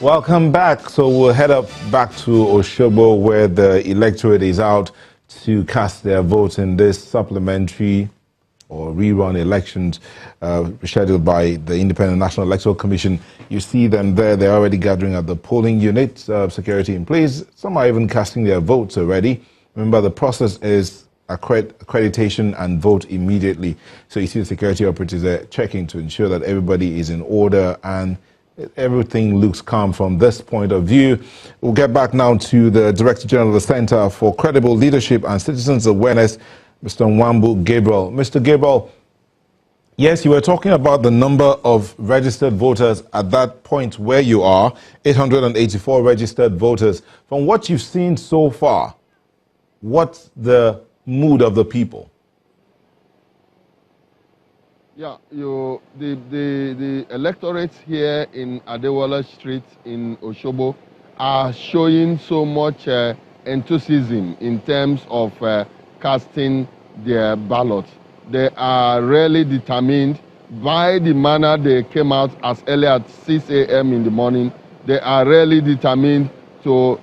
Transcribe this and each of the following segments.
Welcome back. So we'll head back to Osogbo, where the electorate is out to cast their votes in this supplementary or rerun elections scheduled by the Independent National Electoral Commission. You see them there. They're already gathering at the polling unit, security in place. Some are even casting their votes already. Remember, the process is accreditation and vote immediately. So you see the security operatives there checking to ensure that everybody is in order and everything looks calm from this point of view. We'll get back now to the Director General of the Center for Credible Leadership and Citizens Awareness, Mr. Nwambu Gabriel. Mr. Gabriel, yes, you were talking about the number of registered voters at that point where you are, 884 registered voters. From what you've seen so far, what's the mood of the people? Yeah, the electorates here in Adewale Street in Osogbo are showing so much enthusiasm in terms of casting their ballot. They are really determined by the manner they came out as early as 6 a.m. in the morning. They are really determined to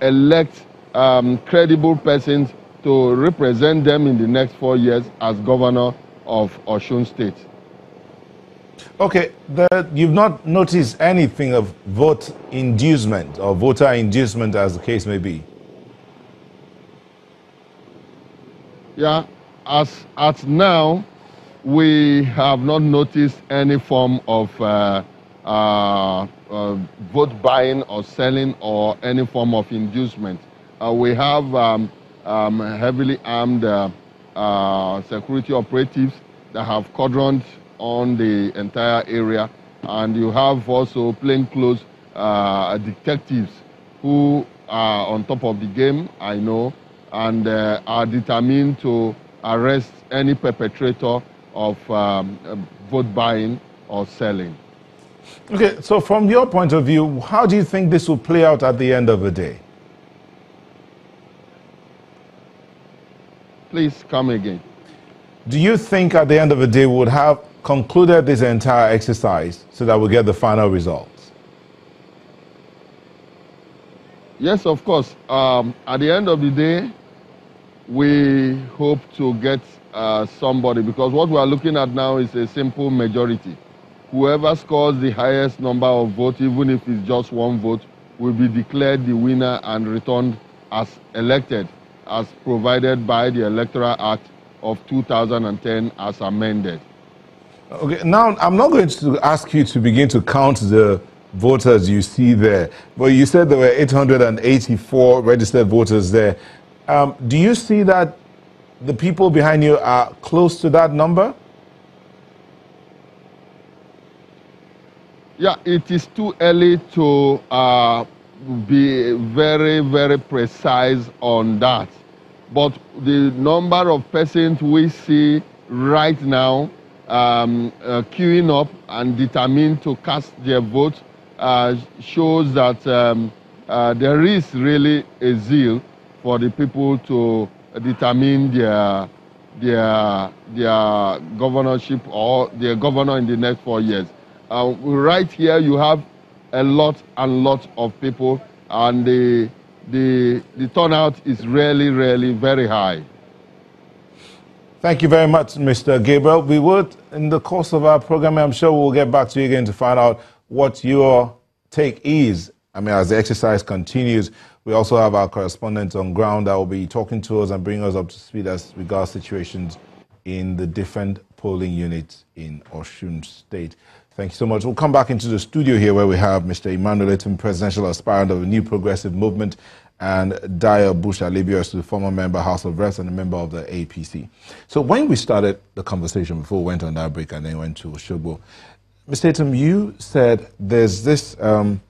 elect credible persons to represent them in the next 4 years as governor of Osun State. Okay, you've not noticed anything of vote inducement or voter inducement, as the case may be? Yeah, as at now, we have not noticed any form of vote buying or selling or any form of inducement. We have heavily armed security operatives that have cordoned on the entire area, and you have also plainclothes detectives who are on top of the game, I know, and are determined to arrest any perpetrator of vote buying or selling. Okay, so from your point of view, how do you think this will play out at the end of the day? Please come again. Do you think at the end of the day we would have concluded this entire exercise so that we get the final results? Yes, of course. At the end of the day, we hope to get somebody, because what we are looking at now is a simple majority. Whoever scores the highest number of votes, even if it's just one vote, will be declared the winner and returned as elected, as provided by the Electoral Act of 2010 as amended. Okay, now I'm not going to ask you to begin to count the voters you see there, but you said there were 884 registered voters there. Do you see that the people behind you are close to that number? Yeah, it is too early to be very, very precise on that. But the number of persons we see right now queuing up and determined to cast their vote shows that there is really a zeal for the people to determine their governorship or their governor in the next 4 years. Right here, you have a lot of people, and the turnout is really, really very high. Thank you very much, Mr. Gabriel. We would, in the course of our program, I'm sure we'll get back to you again to find out what your take is. I mean, as the exercise continues, we also have our correspondent on ground that will be talking to us and bringing us up to speed as regards situations in the different polling units in Osun State. Thank you so much. We'll come back into the studio here where we have Mr. Emmanuel Etum, presidential aspirant of the New Progressive Movement, and Dio Bush Alibios, the former member, House of Reps, and a member of the APC. So when we started the conversation, before we went on that break and then went to Osogbo, Mr. Etum, you said there's this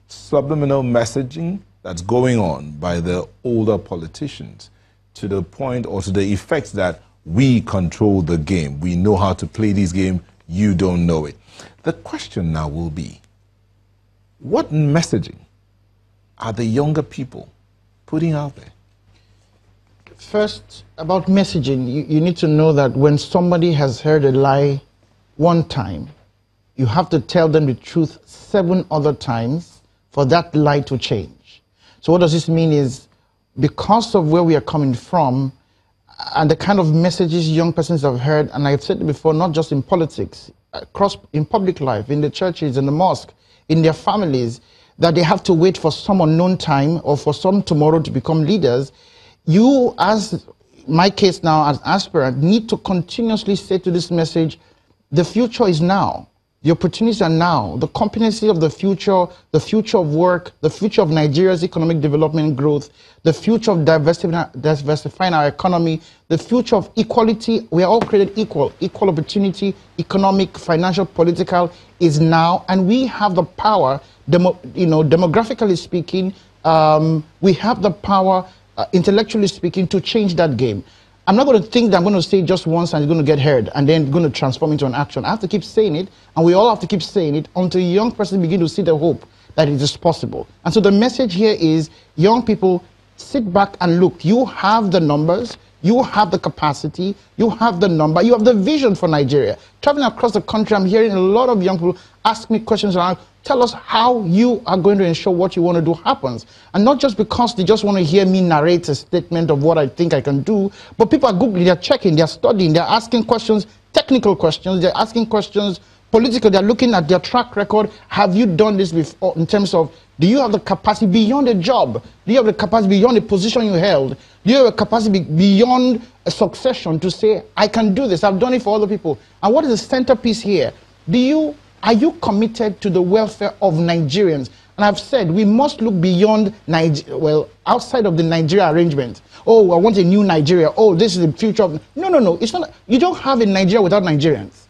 subliminal messaging that's going on by the older politicians to the point or to the effect that we control the game. We know how to play this game. You don't know it. The question now will be, what messaging are the younger people putting out there? First, about messaging, you need to know that when somebody has heard a lie one time, you have to tell them the truth 7 other times for that light to change. So what does this mean is, because of where we are coming from and the kind of messages young persons have heard, and I've said it before, not just in politics, across in public life, in the churches, in the mosque, in their families, that they have to wait for some unknown time or for some tomorrow to become leaders. You, as my case now as aspirant, need to continuously say to this message, the future is now. The opportunities are now. The competency of the future of work, the future of Nigeria's economic development and growth, the future of diversifying our economy, the future of equality. We are all created equal opportunity, economic, financial, political is now, and we have the power, demographically speaking, we have the power, intellectually speaking, to change that game. I'm not going to think that I'm going to say it just once and it's going to get heard and then going to transform into an action. I have to keep saying it, and we all have to keep saying it until young persons begin to see the hope that it is possible. And so the message here is, young people, sit back and look. You have the numbers, you have the capacity, you have the number, you have the vision for Nigeria. Traveling across the country, I'm hearing a lot of young people ask me questions around, tell us how you are going to ensure what you want to do happens. And not just because they just want to hear me narrate a statement of what I think I can do, but people are Googling, they're checking, they're studying, they're asking questions, technical questions, they're asking questions, political, they're looking at their track record. Have you done this before, in terms of, do you have the capacity beyond a job? Do you have the capacity beyond the position you held? Do you have a capacity beyond a succession to say, I can do this, I've done it for other people? And what is the centerpiece here? Are you committed to the welfare of Nigerians? And I've said we must look beyond outside of the Nigeria arrangement. Oh, I want a new Nigeria. Oh, this is the future of... No. It's not. You don't have a Nigeria without Nigerians.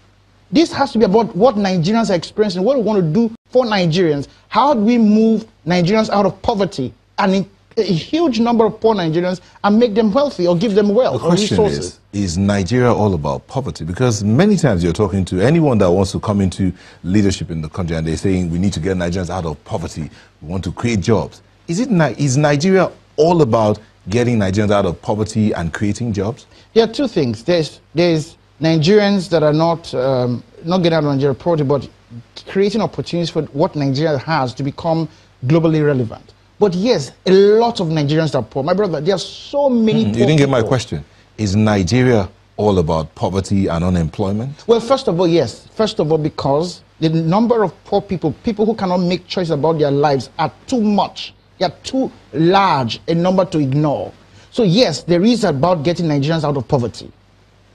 This has to be about what Nigerians are experiencing, what we want to do for Nigerians. How do we move Nigerians out of poverty and a huge number of poor Nigerians and make them wealthy or give them wealth or resources? Is Nigeria all about poverty? Because many times you're talking to anyone that wants to come into leadership in the country and they're saying we need to get Nigerians out of poverty, we want to create jobs. Is Nigeria all about getting Nigerians out of poverty and creating jobs? There are two things. There's Nigerians that are not getting out of Nigeria poverty, but creating opportunities for what Nigeria has to become globally relevant. But yes, a lot of Nigerians are poor. My brother, there are so many poor You didn't get my people. question. Is Nigeria all about poverty and unemployment? Well, first of all, yes. First of all, because the number of poor people who cannot make choice about their lives, are too much. They are too large a number to ignore. So yes, there is about getting Nigerians out of poverty.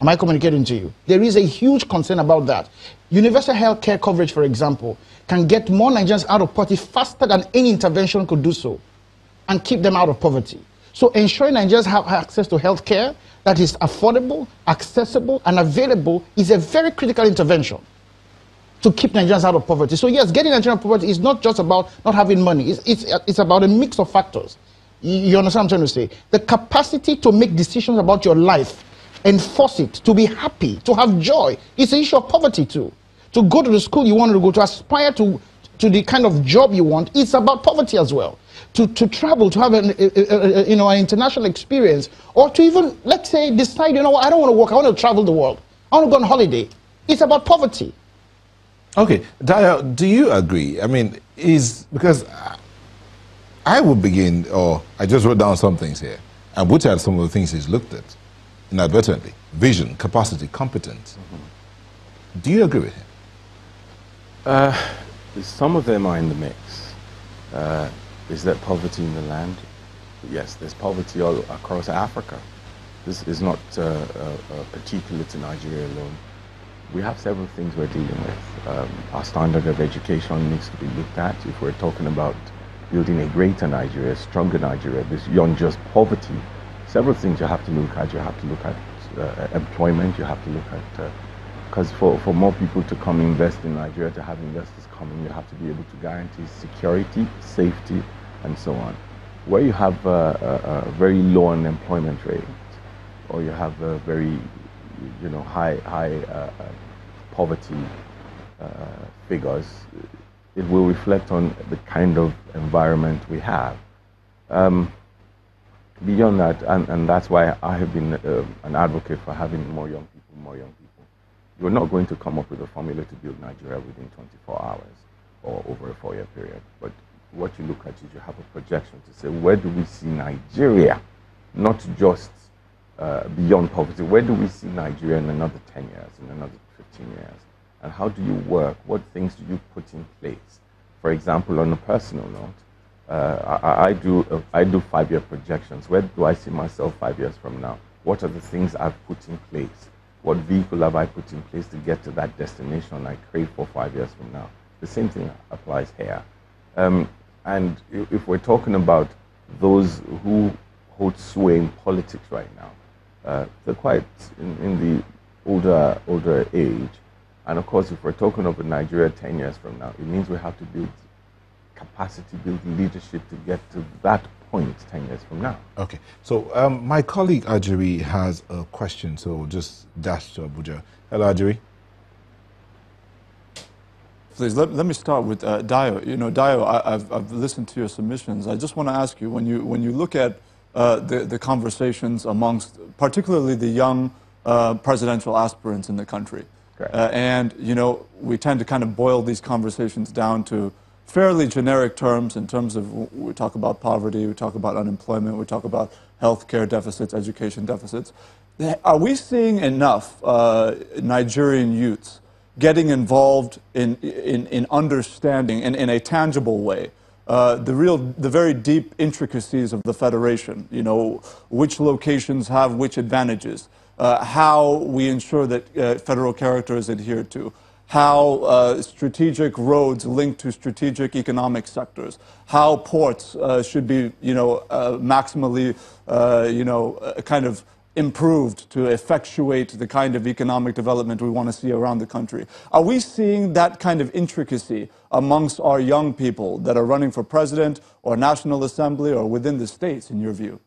Am I communicating to you? There is a huge concern about that. Universal health care coverage, for example, can get more Nigerians out of poverty faster than any intervention could do so, and keep them out of poverty. So ensuring Nigerians have access to health care that is affordable, accessible, and available is a very critical intervention to keep Nigerians out of poverty. So yes, getting Nigerians out of poverty is not just about not having money. It's about a mix of factors. You understand what I'm trying to say? The capacity to make decisions about your life, enforce it, to be happy, to have joy. It's an issue of poverty too. To go to the school you want to go, to aspire to the kind of job you want, it's about poverty as well. To travel, to have an international experience, or to even, let's say, decide, I don't want to work, I want to travel the world, I want to go on holiday. It's about poverty. Okay, Dayo, do you agree? I mean, because I would begin, or I just wrote down some things here, and which are some of the things he's looked at inadvertently: vision, capacity, competence. Mm-hmm. Do you agree with him? Some of them are in the mix. Is there poverty in the land? Yes, there's poverty all across Africa. This is not particular to Nigeria alone. We have several things we're dealing with. Our standard of education needs to be looked at if we're talking about building a greater Nigeria, a stronger Nigeria, beyond just poverty. Several things you have to look at. You have to look at employment. You have to look at because for more people to come invest in Nigeria, to have investors coming, you have to be able to guarantee security, safety, and so on. Where you have a very low unemployment rate, or you have a very high poverty figures, it will reflect on the kind of environment we have. Beyond that, and that's why I have been an advocate for having more young people. You're not going to come up with a formula to build Nigeria within 24 hours or over a 4-year period. But what you look at is you have a projection to say, where do we see Nigeria, not just beyond poverty, where do we see Nigeria in another 10 years, in another 15 years? And how do you work? What things do you put in place? For example, on a personal note, I do 5-year projections. Where do I see myself 5 years from now? What are the things I've put in place? What vehicle have I put in place to get to that destination I crave for 5 years from now? The same thing applies here. And if we're talking about those who hold sway in politics right now, they're quite in the older age. And of course, if we're talking about Nigeria 10 years from now, it means we have to build capacity, build leadership to get to that point 10 years from now. Okay, so my colleague Ajiri has a question, so we'll just dash to Abuja. Hello, Ajiri. Please, let me start with Dio. You know, Dio, I've listened to your submissions. I just want to ask you, when you look at the conversations amongst particularly the young presidential aspirants in the country, and, you know, we tend to kind of boil these conversations down to fairly generic terms in terms of, we talk about poverty, we talk about unemployment, we talk about healthcare deficits, education deficits. Are we seeing enough Nigerian youths getting involved in understanding in a tangible way the very deep intricacies of the federation? You know, which locations have which advantages, how we ensure that federal character is adhered to, how strategic roads link to strategic economic sectors, how ports should be, you know, maximally, you know, kind of improved to effectuate the kind of economic development we want to see around the country. Are we seeing that kind of intricacy amongst our young people that are running for president or National Assembly or within the states, in your view?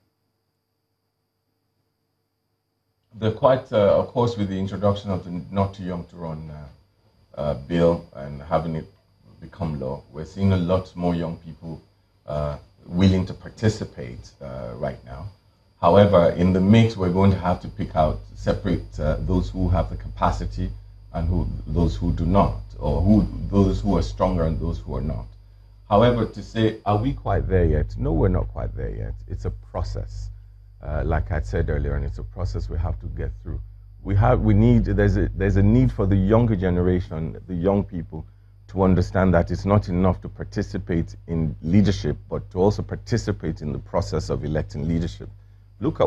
They're quite, of course, with the introduction of the Not Too Young to Run bill and having it become law, we're seeing a lot more young people willing to participate right now. However, in the mix, we're going to have to pick out, separate those who have the capacity and those who do not, or those who are stronger and those who are not. However, to say, are we quite there yet? No, we're not quite there yet. It's a process. Like I said earlier, and it's a process we have to get through. There's a need for the younger generation, the young people, to understand that it's not enough to participate in leadership, but to also participate in the process of electing leadership. Look at